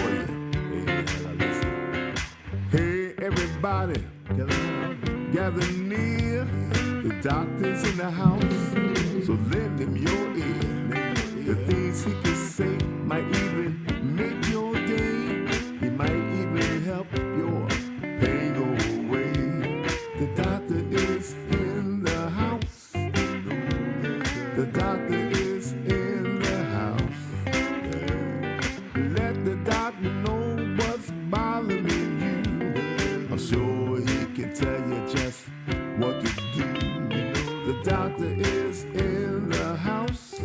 you. Amen. Now listen. Hey, everybody, gather near. The doctor's in the house, so lend him your ear. The things he can say might even make your day. He might even help your pain go away. The doctor is in the house. The doctor is in the house. Let the doctor know what's bothering you. I'm sure he can tell you just what to do. The doctor is in the house.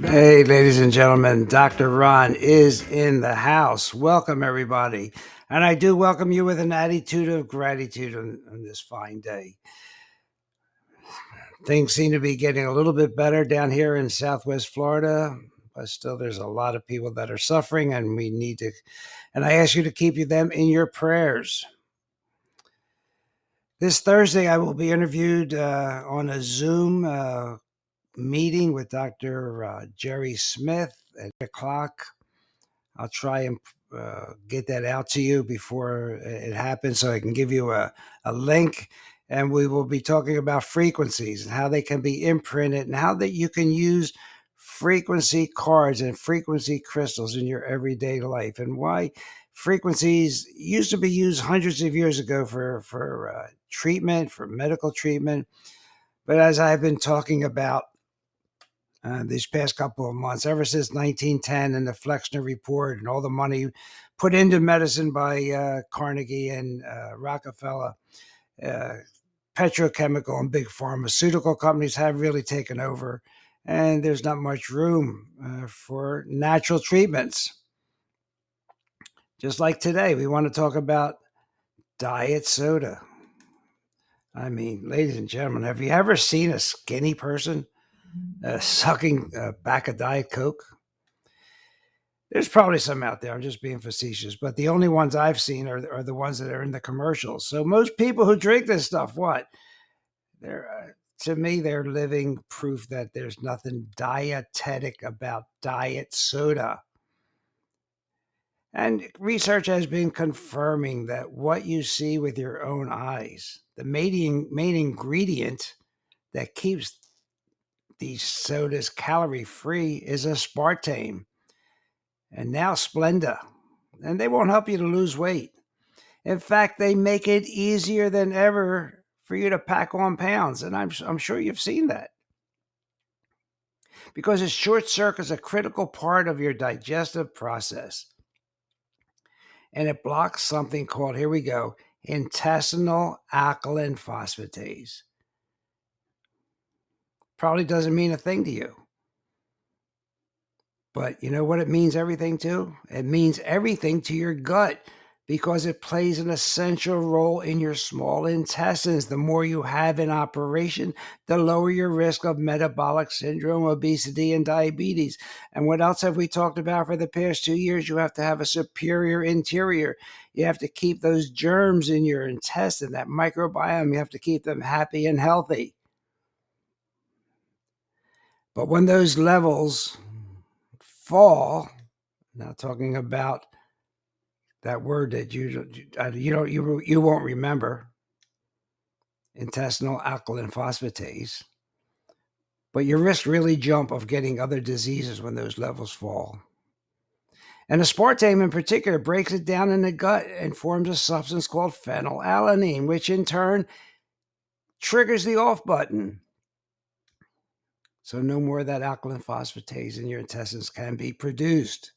Hey, ladies and gentlemen, Dr. Ron is in the house. Welcome, everybody. And I do welcome you with an attitude of gratitude on this fine day. Things seem to be getting a little bit better down here in Southwest Florida, but still there's a lot of people that are suffering, and we need to, and I ask you to keep them in your prayers. This Thursday, I will be interviewed on a Zoom meeting with Dr. Jerry Smith at 8 o'clock. I'll try and get that out to you before it happens so I can give you a link. And we will be talking about frequencies and how they can be imprinted and how that you can use frequency cards and frequency crystals in your everyday life, and why frequencies used to be used hundreds of years ago for treatment, for medical treatment. But as I've been talking about these past couple of months, ever since 1910 and the Flexner Report and all the money put into medicine by Carnegie and Rockefeller, petrochemical and big pharmaceutical companies have really taken over, and there's not much room for natural treatments. Just like today, we want to talk about diet soda. I mean, ladies and gentlemen, have you ever seen a skinny person sucking back a Diet Coke? There's probably some out there. I'm just being facetious, but the only ones I've seen are the ones that are in the commercials. So most people who drink this stuff, what? To me, they're living proof that there's nothing dietetic about diet soda. And research has been confirming that what you see with your own eyes, the main ingredient that keeps these sodas calorie-free is aspartame, and now Splenda. And they won't help you to lose weight. In fact, they make it easier than ever for you to pack on pounds, and I'm sure you've seen that. Because it short circuits a critical part of your digestive process. And it blocks something called, here we go, intestinal alkaline phosphatase. Probably doesn't mean a thing to you. But you know what it means everything to? It means everything to your gut, because it plays an essential role in your small intestines. The more you have in operation, the lower your risk of metabolic syndrome, obesity, and diabetes. And what else have we talked about for the past 2 years? You have to have a superior interior. You have to keep those germs in your intestine, that microbiome. You have to keep them happy and healthy. But when those levels fall, now talking about that word that you won't remember, intestinal alkaline phosphatase, but your risk really jump of getting other diseases when those levels fall. And aspartame in particular breaks it down in the gut and forms a substance called phenylalanine, which in turn triggers the off button. So no more of that alkaline phosphatase in your intestines can be produced.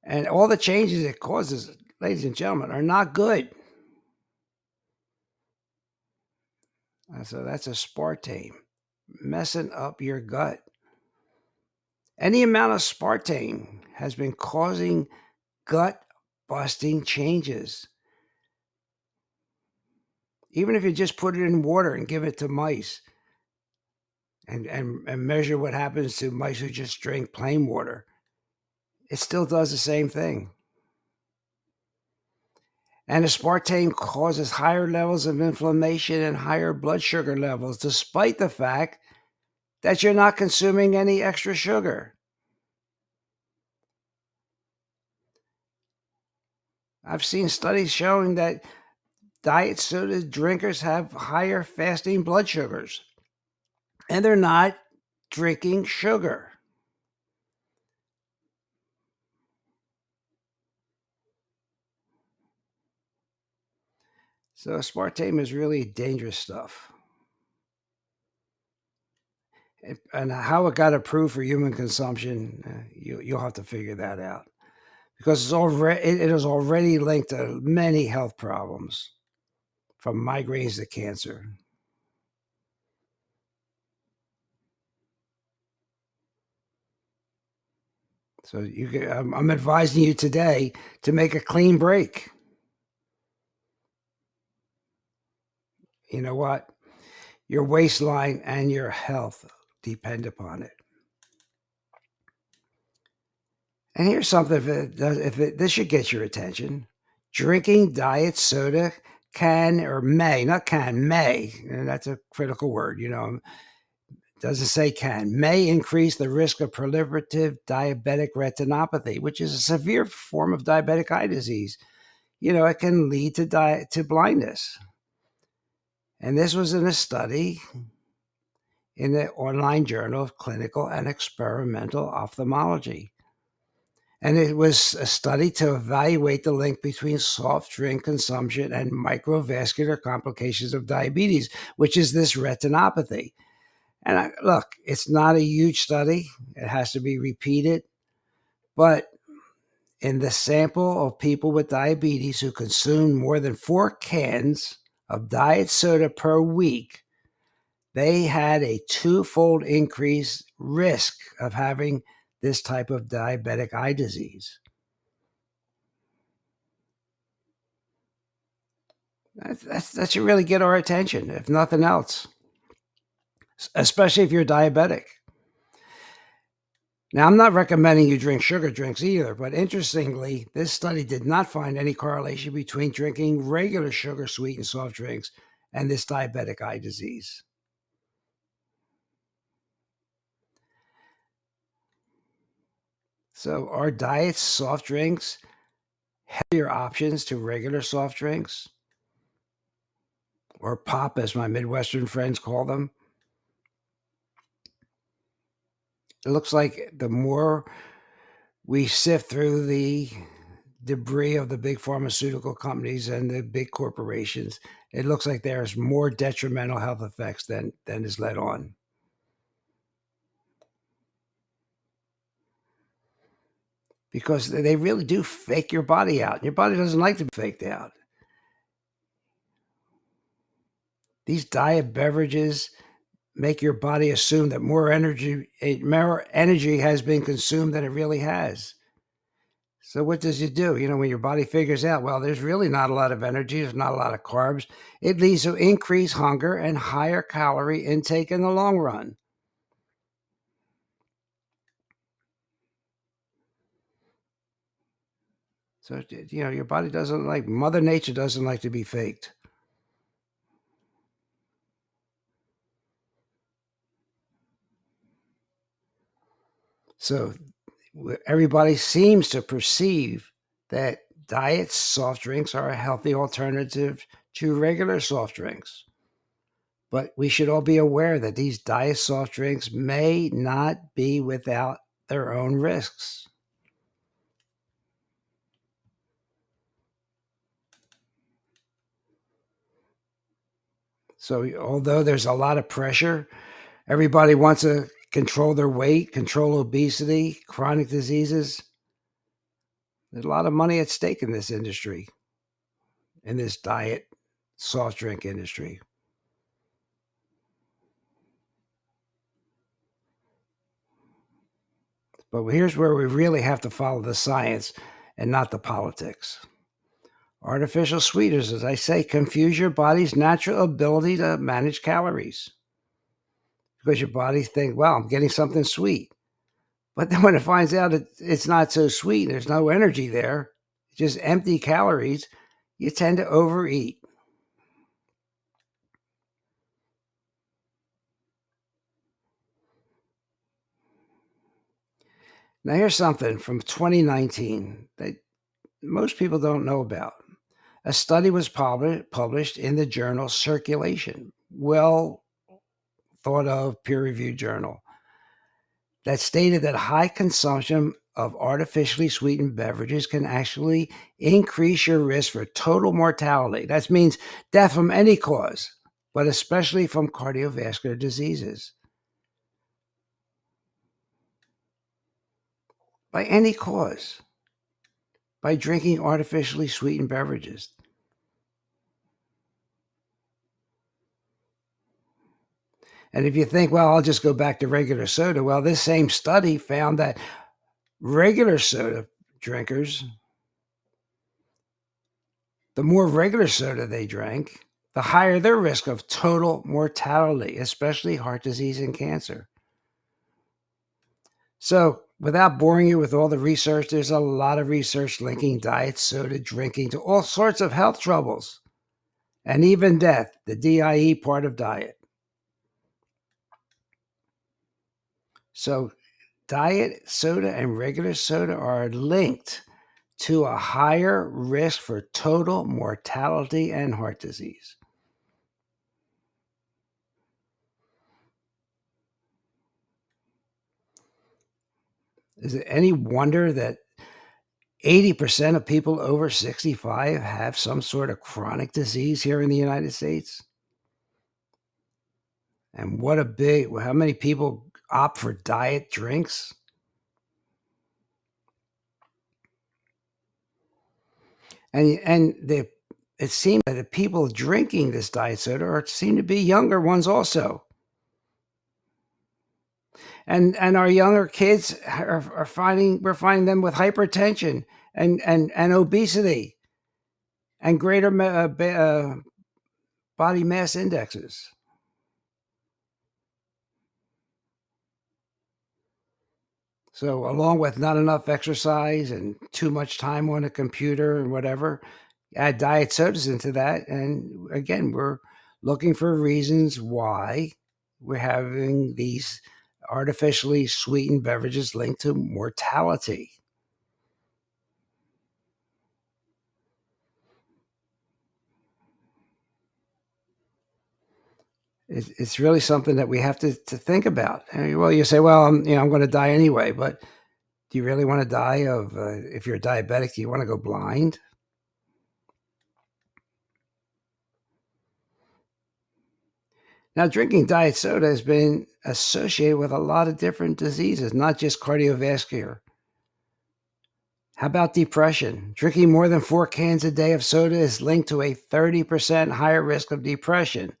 And all the changes it causes, ladies and gentlemen, are not good. So that's aspartame, messing up your gut. Any amount of aspartame has been causing gut-busting changes. Even if you just put it in water and give it to mice and measure what happens to mice who just drink plain water, it still does the same thing. And aspartame causes higher levels of inflammation and higher blood sugar levels, despite the fact that you're not consuming any extra sugar. I've seen studies showing that diet soda drinkers have higher fasting blood sugars, and they're not drinking sugar. So aspartame is really dangerous stuff. And how it got approved for human consumption, you'll have to figure that out, because it is already linked to many health problems, from migraines to cancer. So I'm advising you today to make a clean break. You know what? Your waistline and your health depend upon it. And here's something, this should get your attention. Drinking diet soda can, or may, not can, may, and that's a critical word, doesn't say can, may increase the risk of proliferative diabetic retinopathy, which is a severe form of diabetic eye disease. It can lead to blindness. And this was in a study in the online journal of clinical and experimental ophthalmology. And it was a study to evaluate the link between soft drink consumption and microvascular complications of diabetes, which is this retinopathy. And look, it's not a huge study. It has to be repeated. But in the sample of people with diabetes who consumed more than 4 cans of diet soda per week, they had a 2-fold increased risk of having this type of diabetic eye disease. That should really get our attention, if nothing else, especially if you're diabetic. Now, I'm not recommending you drink sugar drinks either, but interestingly, this study did not find any correlation between drinking regular sugar-sweetened soft drinks and this diabetic eye disease. So are diet soft drinks healthier options to regular soft drinks? Or pop, as my Midwestern friends call them? It looks like the more we sift through the debris of the big pharmaceutical companies and the big corporations, it looks like there's more detrimental health effects than is let on. Because they really do fake your body out. Your body doesn't like to be faked out. These diet beverages make your body assume that more energy has been consumed than it really has. So what does it do? When your body figures out, well, there's really not a lot of energy, there's not a lot of carbs, it leads to increased hunger and higher calorie intake in the long run. So, your body doesn't like, Mother Nature doesn't like to be faked. So everybody seems to perceive that diet soft drinks are a healthy alternative to regular soft drinks. But we should all be aware that these diet soft drinks may not be without their own risks. So although there's a lot of pressure, everybody wants to control their weight, control obesity, chronic diseases. There's a lot of money at stake in this industry, in this diet soft drink industry. But here's where we really have to follow the science and not the politics. Artificial sweeteners, as I say, confuse your body's natural ability to manage calories. Because your body thinks, well, I'm getting something sweet. But then when it finds out it's not so sweet, there's no energy there, just empty calories, you tend to overeat. Now, here's something from 2019. most people don't know about. A study was published in the journal Circulation, well thought of peer-reviewed journal, that stated that high consumption of artificially sweetened beverages can actually increase your risk for total mortality. That means death from any cause, but especially from cardiovascular diseases. By any cause, by drinking artificially sweetened beverages. And if you think, well, I'll just go back to regular soda, well, this same study found that regular soda drinkers, the more regular soda they drank, the higher their risk of total mortality, especially heart disease and cancer. So, without boring you with all the research, there's a lot of research linking diet soda drinking to all sorts of health troubles and even death, the DIE part of diet. So, diet soda and regular soda are linked to a higher risk for total mortality and heart disease. Is it any wonder that 80% of people over 65 have some sort of chronic disease here in the United States? And how many people opt for diet drinks? It seems that the people drinking this diet soda seem to be younger ones also. And our younger kids we're finding them with hypertension and obesity and greater body mass indexes. So along with not enough exercise and too much time on a computer and whatever, add diet sodas into that. And again, we're looking for reasons why we're having these artificially sweetened beverages linked to mortality. It's really something that we have to think about. Well, you say, well, I'm going to die anyway, but do you really want to die of, if you're diabetic, do you want to go blind? Now, drinking diet soda has been associated with a lot of different diseases, not just cardiovascular. How about depression? Drinking more than 4 cans a day of soda is linked to a 30% higher risk of depression.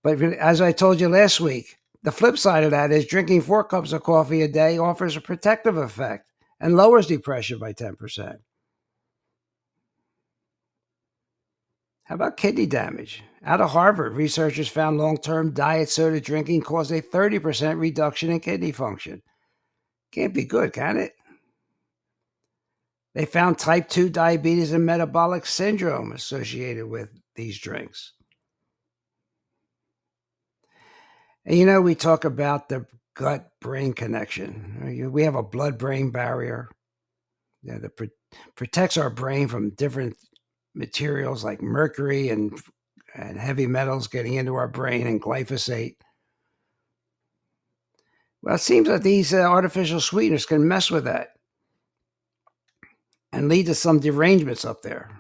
But as I told you last week, the flip side of that is drinking 4 cups of coffee a day offers a protective effect and lowers depression by 10%. How about kidney damage? Out of Harvard, researchers found long-term diet soda drinking caused a 30% reduction in kidney function. Can't be good, can it? They found type 2 diabetes and metabolic syndrome associated with these drinks. And we talk about the gut-brain connection. We have a blood-brain barrier that protects our brain from different materials like mercury and heavy metals getting into our brain and glyphosate. Well, it seems that these artificial sweeteners can mess with that and lead to some derangements up there.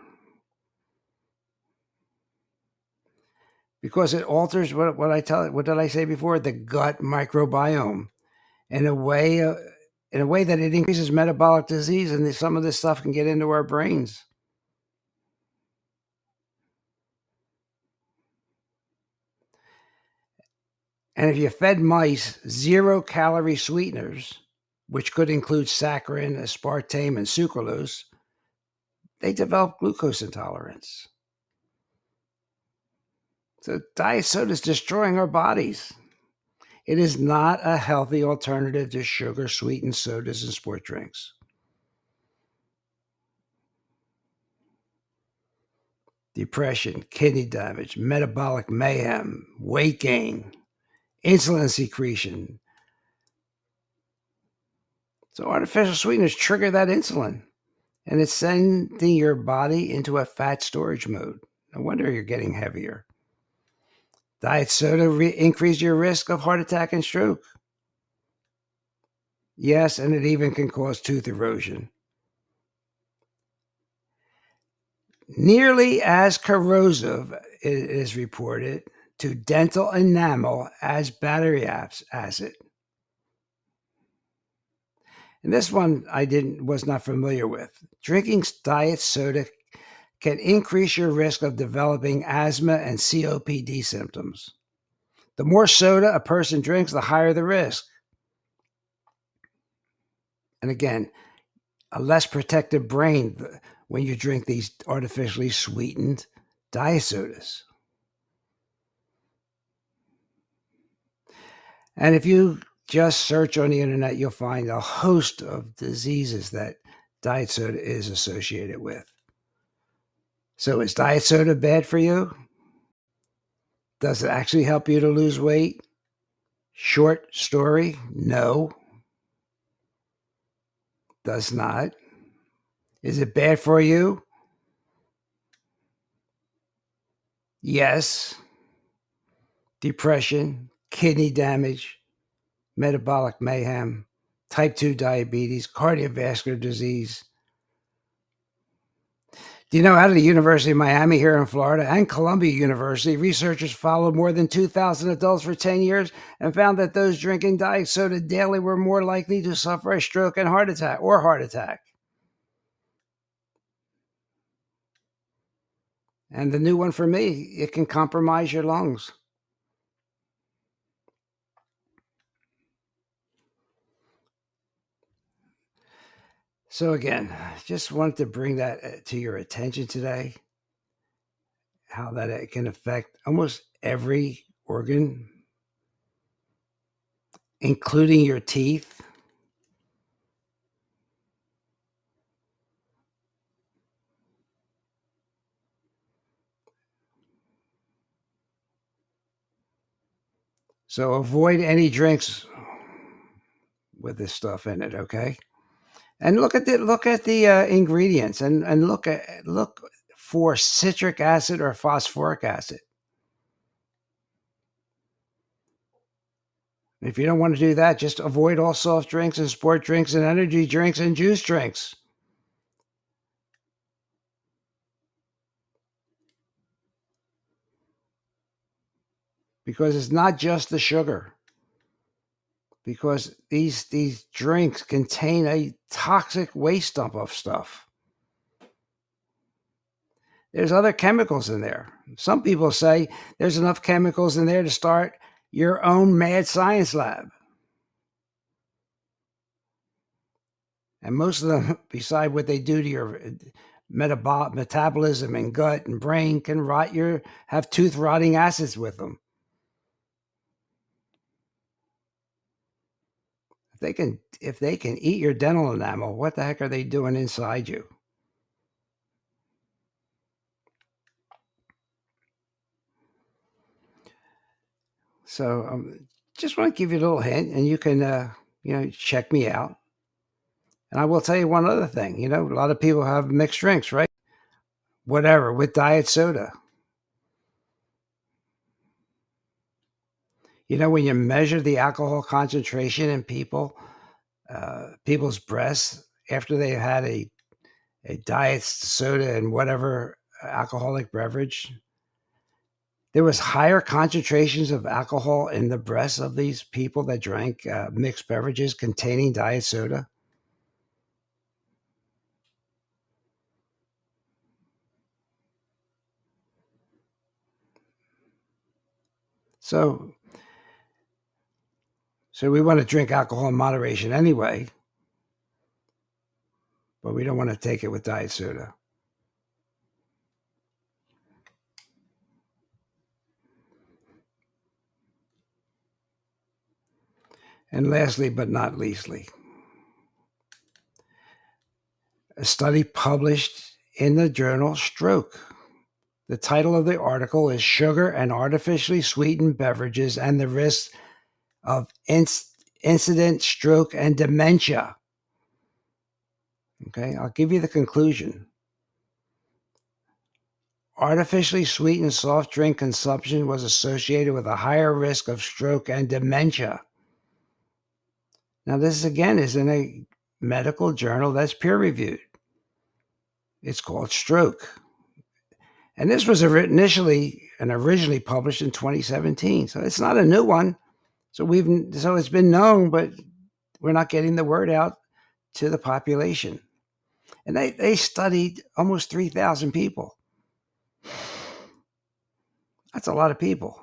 Because it alters what did I say before? The gut microbiome in a way that it increases metabolic disease, and some of this stuff can get into our brains. And if you fed mice 0-calorie sweeteners, which could include saccharin, aspartame, and sucralose, they develop glucose intolerance. So diet soda is destroying our bodies. It is not a healthy alternative to sugar-sweetened sodas and sport drinks. Depression, kidney damage, metabolic mayhem, weight gain, insulin secretion. So artificial sweeteners trigger that insulin and it's sending your body into a fat storage mode. No wonder you're getting heavier. Diet soda increases your risk of heart attack and stroke. Yes, and it even can cause tooth erosion. Nearly as corrosive, it is reported, to dental enamel as battery acid. And this one I was not familiar with. Drinking diet soda can increase your risk of developing asthma and COPD symptoms. The more soda a person drinks, the higher the risk. And again, a less protected brain when you drink these artificially sweetened diet sodas. And if you just search on the internet, you'll find a host of diseases that diet soda is associated with. So is diet soda bad for you? Does it actually help you to lose weight? Short story, no. Does not. Is it bad for you? Yes. Depression, kidney damage, metabolic mayhem, type 2 diabetes, cardiovascular disease. Do you know out of the University of Miami here in Florida and Columbia University, researchers followed more than 2,000 adults for 10 years and found that those drinking diet soda daily were more likely to suffer a stroke and heart attack. And the new one for me, it can compromise your lungs. So again, just wanted to bring that to your attention today, how that it can affect almost every organ, including your teeth. So avoid any drinks with this stuff in it, okay? And look at the ingredients and look for citric acid or phosphoric acid. If you don't want to do that, just avoid all soft drinks and sport drinks and energy drinks and juice drinks. Because it's not just the sugar. Because these drinks contain a toxic waste dump of stuff. There's other chemicals in there. Some people say there's enough chemicals in there to start your own mad science lab. And most of them, beside what they do to your metabolism and gut and brain, can have tooth rotting acids with them. If they can eat your dental enamel, what the heck are they doing inside you? So just want to give you a little hint, and you can check me out. And I will tell you one other thing. A lot of people have mixed drinks, right? Whatever, with diet soda. When you measure the alcohol concentration in people's breasts after they had a diet soda and whatever alcoholic beverage, there was higher concentrations of alcohol in the breasts of these people that drank mixed beverages containing diet soda. So we want to drink alcohol in moderation anyway, but we don't want to take it with diet soda. And lastly, but not leastly, a study published in the journal Stroke. The title of the article is Sugar and Artificially Sweetened Beverages and the Risks of Incident Stroke and Dementia. Okay, I'll give you the conclusion. Artificially sweetened soft drink consumption was associated with a higher risk of stroke and dementia. Now, this again is in a medical journal that's peer-reviewed. It's called Stroke. And this was originally published in 2017. So it's not a new one. So it's been known, but we're not getting the word out to the population. And they studied almost 3,000 people. That's a lot of people.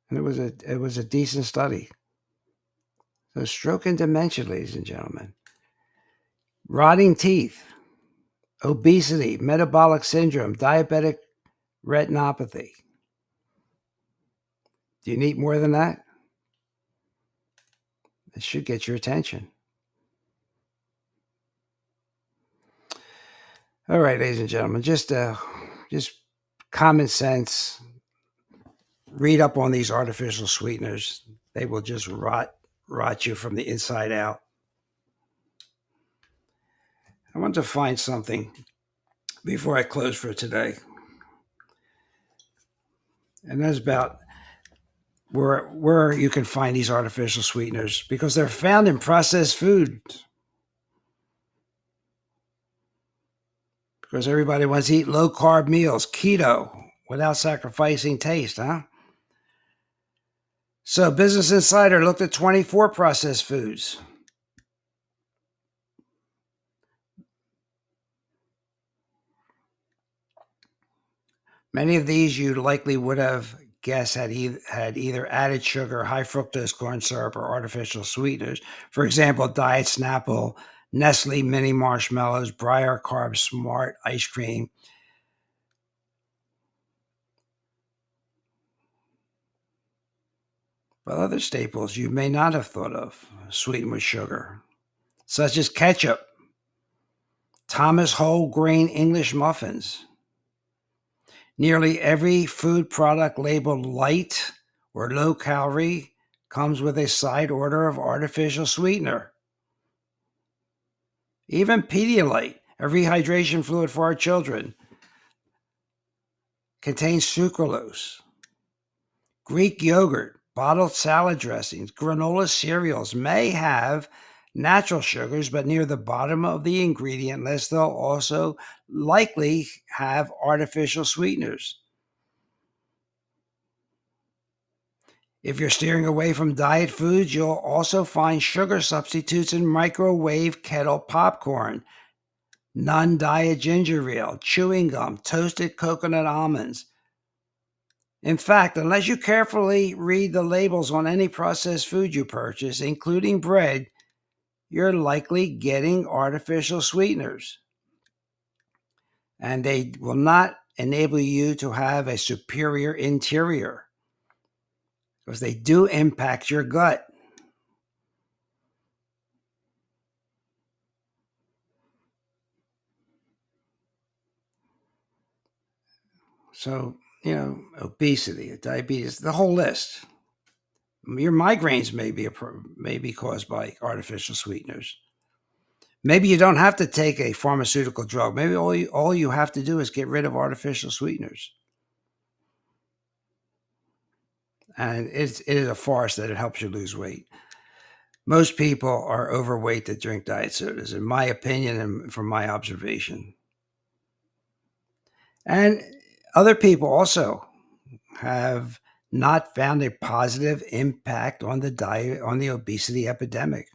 And it was a decent study. So stroke and dementia, ladies and gentlemen. Rotting teeth, obesity, metabolic syndrome, diabetic retinopathy. Do you need more than that? It should get your attention. All right, ladies and gentlemen, just common sense. Read up on these artificial sweeteners. They will just rot you from the inside out. I want to find something before I close for today. And that's about where you can find these artificial sweeteners, because they're found in processed food. Because everybody wants to eat low-carb meals, keto, without sacrificing taste, huh? So Business Insider looked at 24 processed foods. Many of these you likely would have guessed had either added sugar, high fructose corn syrup, or artificial sweeteners. For example, Diet Snapple, Nestle Mini Marshmallows, Breyers Carb Smart Ice Cream. But other staples you may not have thought of, sweetened with sugar, such as ketchup, Thomas Whole Grain English Muffins. Nearly every food product labeled light or low calorie comes with a side order of artificial sweetener. Even Pedialyte, a rehydration fluid for our children, contains sucralose. Greek yogurt, bottled salad dressings, granola cereals may have natural sugars, but near the bottom of the ingredient list, they'll also likely have artificial sweeteners. If you're steering away from diet foods, you'll also find sugar substitutes in microwave kettle popcorn, non-diet ginger ale, chewing gum, toasted coconut almonds. In fact, unless you carefully read the labels on any processed food you purchase, including bread, you're likely getting artificial sweeteners. And they will not enable you to have a superior interior, because they do impact your gut. So, obesity, diabetes, the whole list. Your migraines may be caused by artificial sweeteners. Maybe you don't have to take a pharmaceutical drug. Maybe all you have to do is get rid of artificial sweeteners. And it is a farce that it helps you lose weight. Most people are overweight that drink diet sodas, in my opinion and from my observation. And other people also have not found a positive impact on the obesity epidemic.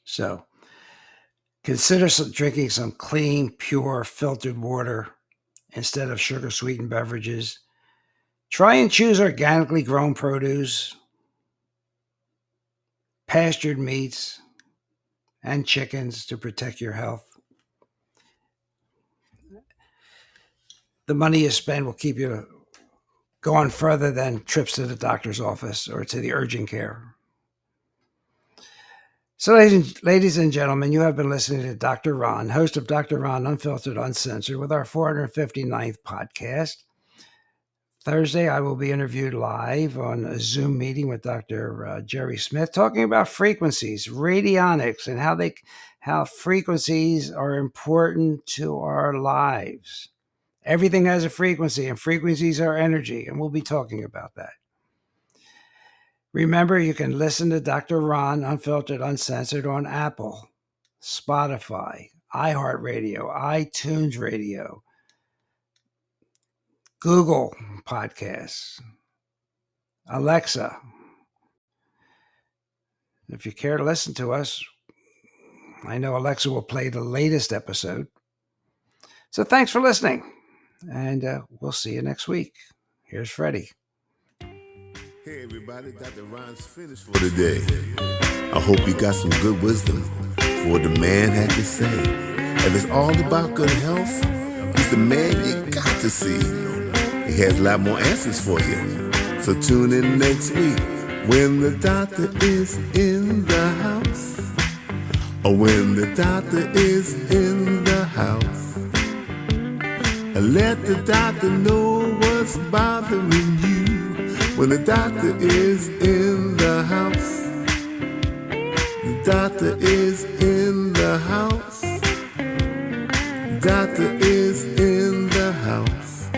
So consider drinking some clean, pure, filtered water instead of sugar-sweetened beverages. Try and choose organically grown produce, pastured meats, and chickens to protect your health. The money you spend will keep you going further than trips to the doctor's office or to the urgent care. So, ladies and gentlemen, you have been listening to Dr. Ron, host of Dr. Ron Unfiltered, Uncensored, with our 459th podcast. Thursday, I will be interviewed live on a Zoom meeting with Dr. Jerry Smith, talking about frequencies, radionics, and how frequencies are important to our lives. Everything has a frequency, and frequencies are energy, and we'll be talking about that. Remember, you can listen to Dr. Ron Unfiltered, Uncensored on Apple, Spotify, iHeartRadio, iTunes Radio, Google Podcasts, Alexa. If you care to listen to us, I know Alexa will play the latest episode. So thanks for listening, and we'll see you next week. Here's Freddie. Hey everybody, Dr. Ron's finished for today. I hope you got some good wisdom for what the man had to say. If it's all about good health, he's the man you got to see. He has a lot more answers for you. So tune in next week when the doctor is in the house. Or when the doctor is in the house. And let the doctor know what's bothering you. When the doctor is in the house. The doctor is in the house. The doctor is in the house.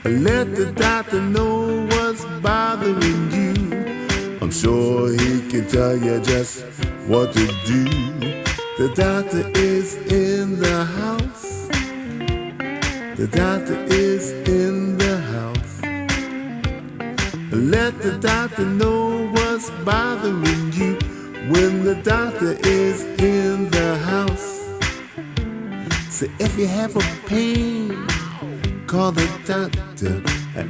Let the doctor know what's bothering you. I'm sure he can tell you just what to do. The doctor is in the house. The doctor is in the house. Let the doctor know what's bothering you. When the doctor is in the house. So if you have a pain, call the doctor.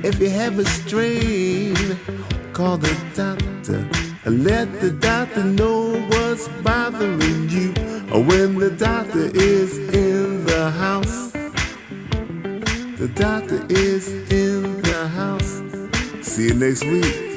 If you have a strain, call the doctor. Let the doctor know what's bothering you. When the doctor is in the house. The doctor is in the house. See you next week.